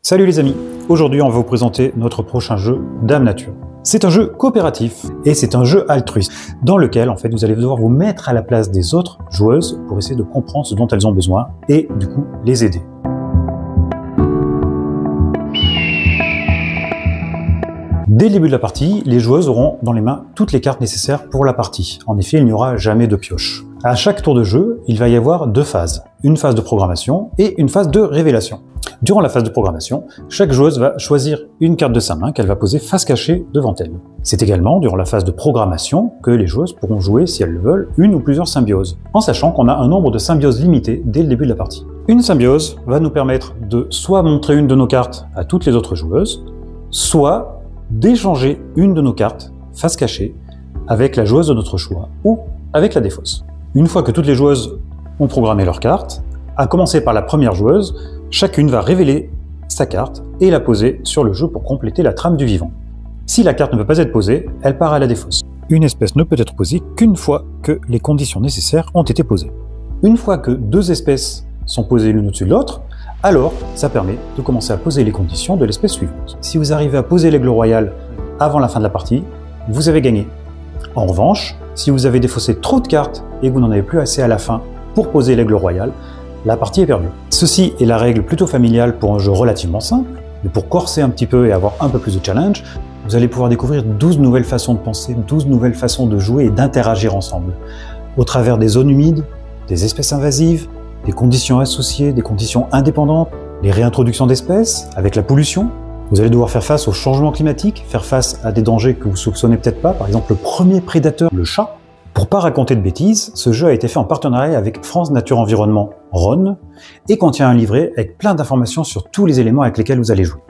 Salut les amis, aujourd'hui on va vous présenter notre prochain jeu Dame Nature. C'est un jeu coopératif et c'est un jeu altruiste dans lequel en fait vous allez devoir vous mettre à la place des autres joueuses pour essayer de comprendre ce dont elles ont besoin et du coup les aider. Dès le début de la partie, les joueuses auront dans les mains toutes les cartes nécessaires pour la partie. En effet, il n'y aura jamais de pioche. À chaque tour de jeu, il va y avoir deux phases. Une phase de programmation et une phase de révélation. Durant la phase de programmation, chaque joueuse va choisir une carte de sa main qu'elle va poser face cachée devant elle. C'est également durant la phase de programmation que les joueuses pourront jouer, si elles le veulent, une ou plusieurs symbioses, en sachant qu'on a un nombre de symbioses limité dès le début de la partie. Une symbiose va nous permettre de soit montrer une de nos cartes à toutes les autres joueuses, soit d'échanger une de nos cartes face cachée avec la joueuse de notre choix ou avec la défausse. Une fois que toutes les joueuses ont programmé leurs cartes, à commencer par la première joueuse, chacune va révéler sa carte et la poser sur le jeu pour compléter la trame du vivant. Si la carte ne peut pas être posée, elle part à la défausse. Une espèce ne peut être posée qu'une fois que les conditions nécessaires ont été posées. Une fois que deux espèces sont posées l'une au-dessus de l'autre, alors ça permet de commencer à poser les conditions de l'espèce suivante. Si vous arrivez à poser l'aigle royal avant la fin de la partie, vous avez gagné. En revanche, si vous avez défaussé trop de cartes et que vous n'en avez plus assez à la fin pour poser l'aigle royal, la partie est perdue. Ceci est la règle plutôt familiale pour un jeu relativement simple, mais pour corser un petit peu et avoir un peu plus de challenge, vous allez pouvoir découvrir 12 nouvelles façons de penser, 12 nouvelles façons de jouer et d'interagir ensemble, au travers des zones humides, des espèces invasives, des conditions associées, des conditions indépendantes, les réintroductions d'espèces, avec la pollution. Vous allez devoir faire face au changement climatique, faire face à des dangers que vous soupçonnez peut-être pas, par exemple le premier prédateur, le chat. Pour pas raconter de bêtises, ce jeu a été fait en partenariat avec France Nature Environnement Rhône et contient un livret avec plein d'informations sur tous les éléments avec lesquels vous allez jouer.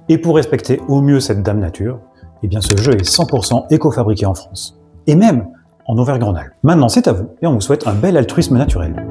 Et pour respecter au mieux cette Dame Nature, eh bien ce jeu est 100% éco-fabriqué en France. Et même en Auvergne-Rhône-Alpes. Maintenant c'est à vous et on vous souhaite un bel altruisme naturel.